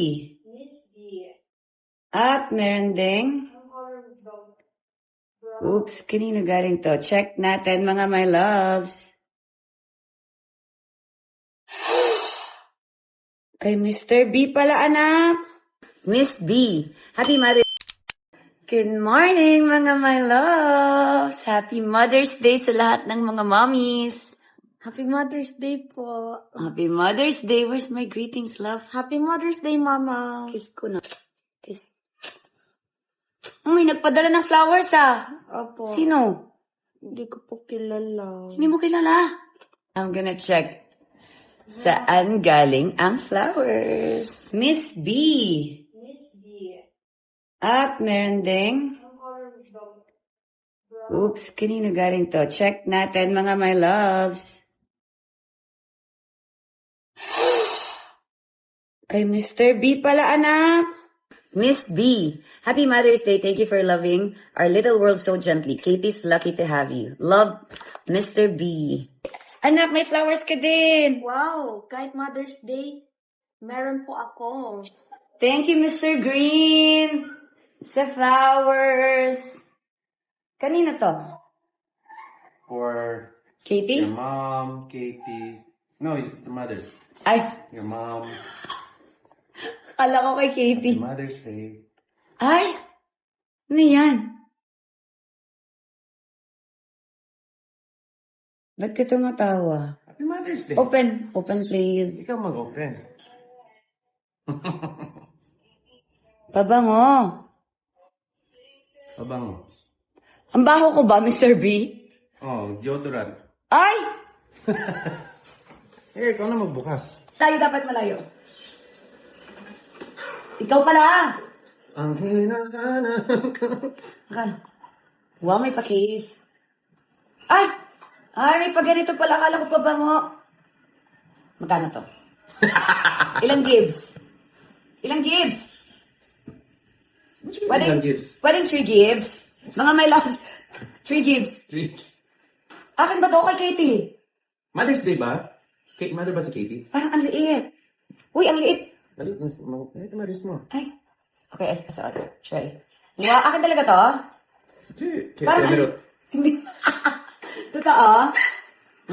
Miss B. At meron ding, oops, kanina galing to. Check natin mga my loves. Kay Mr. B pala anak. Miss B. Happy Mother's Good morning mga my loves. Happy Mother's Day sa lahat ng mga mommies. Happy Mother's Day po. Happy Mother's Day. Where's my greetings, love? Happy Mother's Day, Mama. Kiss ko na. Kiss. May nagpadala ng flowers ah. Opo. Sino? Hindi ko po kilala. Hindi mo kilala. I'm gonna check. Saan galing ang flowers? Miss B. Miss B. At meron ding, oops, kanina galing to. Check natin mga my loves. Kay Mr. B pala anak. Miss B. Happy Mother's Day. Thank you for loving our little world so gently. Katie's lucky to have you. Love, Mr. B. Anak, may flowers ka din. Wow, kahit Mother's Day, meron po ako. Thank you, Mr. Green. Sa flowers. Kanina to? For Katie? your mom, Katie. No, the mothers. Ay, Your mom. kala ko kay Katie. Mother's Day. Ay, ano yan? Ba't ka tumatawa? Happy Mother's Day. Open please. Ikaw mag-open. Pabango. Pabango. Ang baho ko ba, Mr. B? Oh, deodorant. Ay! Ikaw na magbukas. Tayo dapat malayo. Ikaw pala. Ang hinahanap ko. Akala. Wow, may pakis. Ay! Ay, may paganito pala. Akala ko pabango. Magkano to? Ilang gives? Ilang gives? Ilang gives? Pwedeng 3 gives? Mga my loves. 3 gives. 3. Akin ba to kay Katie? Mother's Day ba? Mother ba si Katie? Parang ang liit. Uy, ang liit. Dali, Mother's mo. Ay. Okay, sorry. Try. Wow, akin talaga to? Parang Cameron. Hindi. Totoo?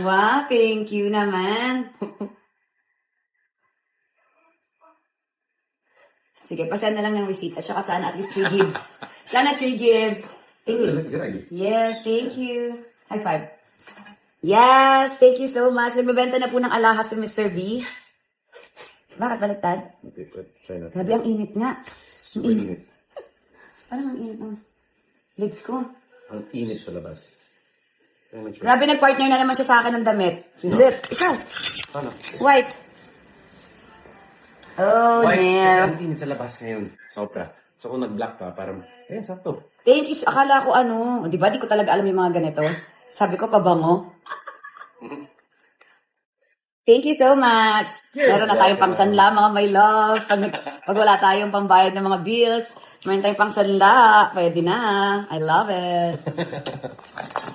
Wow, thank you naman. Sige, pasend na lang ng receipt. At saka sana at least 3 gives. Sana 3 gives. Thank you. That's a good idea. Yes, thank you. High five. Yes, thank you so much. Nagbebenta na po ng alahas si Mr. B. Bakit baliktad? Okay, try natin. Grabe, ang init nga. Ang Super init. init. Parang ang init ng legs ko. Ang init sa labas. Grabe, nag-partner na naman siya sa akin ng damit. Lip, ikaw. Paano? White. Oh, White, kasi no. ang init sa labas ngayon. Sobra. So kung nag-black pa, parang, sakto. Thank you. Akala ko ano, di ba? Di ko talaga alam yung mga ganito. Sabi ko, pabango. Thank you so much. Meron na tayong pangsanla, mga my love. Pag wala tayong pambayad ng mga bills, meron tayong pangsanla. Pwede na. I love it.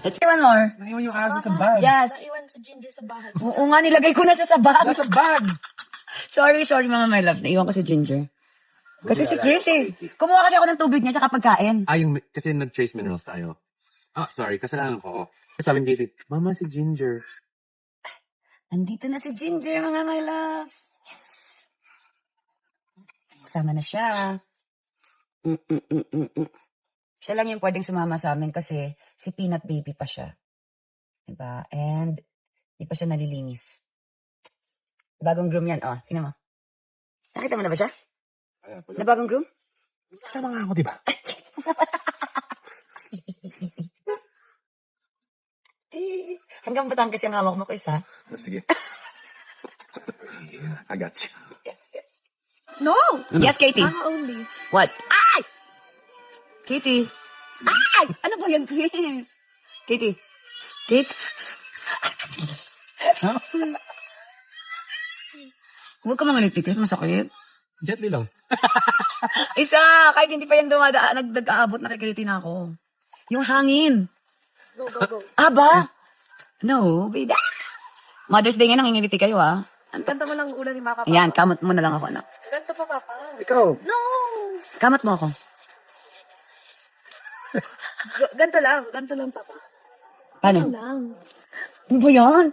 Let's do one more. Naiwan yung aso sa bag. Yes. Naiwan sa Ginger sa bahay. Oo nga, nilagay ko na siya sa bag. Nasa bag! Sorry, mga my love. Naiwan ko si Ginger. Kasi si Chris eh. Kumuha kasi ako ng tubig niya tsaka pagkain. Kasi nag-trace minerals tayo. Sorry, kasalanan ko. Sabi ni David, Mama, si Ginger. Nandito na si Ginger, mga my loves. Yes. Kasama na siya. Siya lang yung pwedeng sumama sa amin kasi si Peanut Baby pa siya. Diba? And di pa siya nalilinis. Bagong groom yan. Oh, tingnan mo. Nakita mo na ba siya? Na bagong groom? Kasama nga ako, di ba? Hanggang Batangas yung hawak mo ko isa. Sige. I got you. No! Yes, Katie. Mama only. What? Ay! Katie. Ay! Ano ba yan, please? Katie. Kate? Huwag ka mangaliti kasi masakit. Gently lang. Isa! Kahit hindi pa yan nag-aabot, nakikiliti na ako. Yung hangin. Go, go, go. Aba? No, baby. Mother's Day nga, nangingiliti kayo, ah. Ang ganda mo lang ulan ni Maka. Ayan, kamot mo na lang ako, anak. Ganto pa, Papa. Ikaw. No! Kamat mo ako. Ganto lang, Papa. Paano? Lang. Ano ba yan?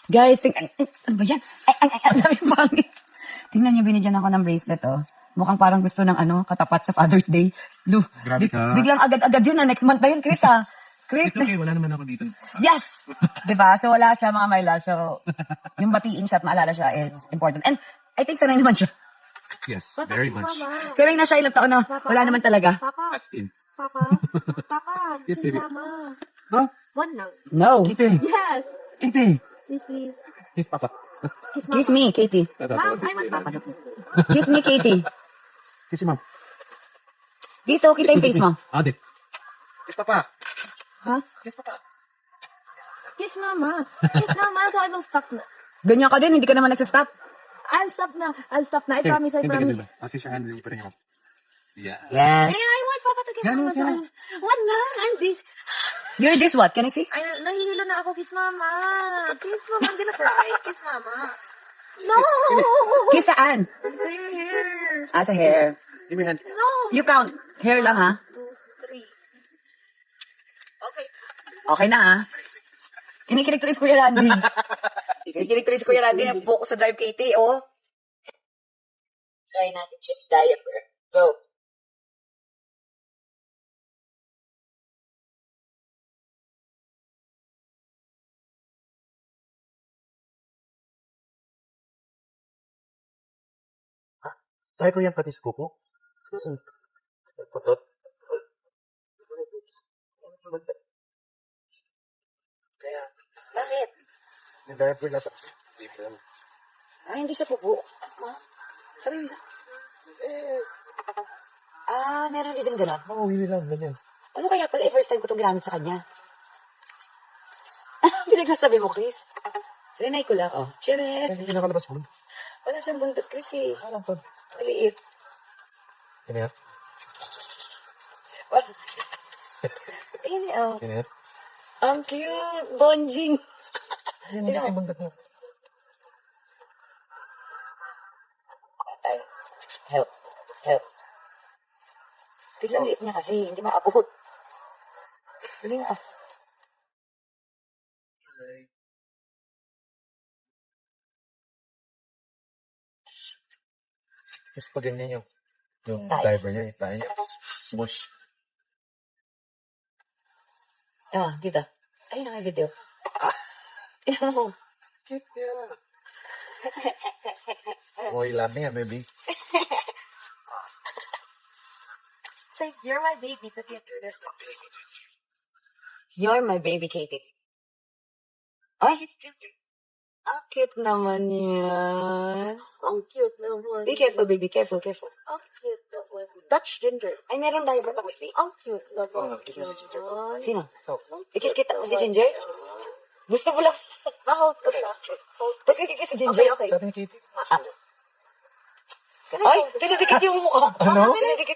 Guys, ano ba yan? Ay, ang dami pangit. Tingnan niyo, binigyan ako ng bracelet, oh. Mukhang parang gusto ng katapat sa Father's Day. Grabe ka. Biglang agad-agad yun, next month na yun, Chris, ah. Chris, It's okay, wala naman ako dito. yes! Diba? So, wala siya, mga Marla. So, yung batiin siya at maalala siya is important. And, I think sanay naman siya. Yes, very much. Mama. Sanay na siya ilang taon na. Wala naman talaga. Papa. As in. Papa. Papa. Yes, Kiss baby. Mama. Huh? One lang. No. Kitty. Yes. Kitty. Please. Kiss Papa. Kiss me, Katie. Mom, I want Papa. Kiss me, Katie. Kiss si Mom. Dito, kita yung face mo. Adik. Kiss Papa. Ha? Kiss Papa. Kiss Mama. Kiss Mama. So I will stop na. Ganyan ka din, hindi ka naman nagsastop. I'll stop na. I promise. I'll kiss your hand and you put it in your mouth. Yeah. Yes. Hey, I want Papa to kiss Ganun, Mama. So ganun. One lang. I'm this. You're this what? Can I see? Ay, nahihilo na ako. Kiss Mama. Kiss Mama. I'm gonna cry. Kiss Mama. No. Kiss saan? There. Ah, sa hair. Give me your hand. No. You count. Hair lang, ha? 2, 3. Okay. Okay na, ha? Kinikilig tuloy si Kuya Randy. Kinikilig tuloy si Kuya Randy. Nag-focus sa drive Katie, oh. Try natin check diaper. Go. Try ko yan pati sa kuko. Putot. Kaya, Bakit? may diaper na pati. Ay, hindi sa pupo. Sarili lang. Ah, meron din gano'n. Oo, hindi lang, ganyan. Ano kaya pala first time ko itong ginamit sa kanya? Pinagsasabi mo, Chris? Rinay ko lang, oh. Cheers! Hindi nakalabas mo. Wala siyang buntot, Chris, eh. Parang to. Maliit. Ganyan. Wala. Tingnan niya, oh. Ganyan. Ang cute! Bonjing! Hindi na ibang mo. Ay, help. Help. Chris, ang liit niya kasi. Hindi maabot. Hindi na. Kasi pag ganyan yung Tayo. diaper niya, tayo niya. Smush. Ah, dito. Ayun ang video. Tingnan mo. Cute yan. Oh, you love me, baby. Say, you're my baby. You're my baby, Katie. Ay, ang cute naman yan. Ang cute naman. Be careful, baby. Careful, careful. Ang cute naman. Touch Ginger. Ay, meron diaper pa, baby. Ang cute naman. kiss mo si Ginger. Sino? So, Ikis kita si Ginger? Gusto mo lang. Ma-hold ko siya. Hold. Ba't ikikis si Ginger? Okay. sabi ni Kitty. Ay, pinadikit yung mukha. Ano? Pinadikit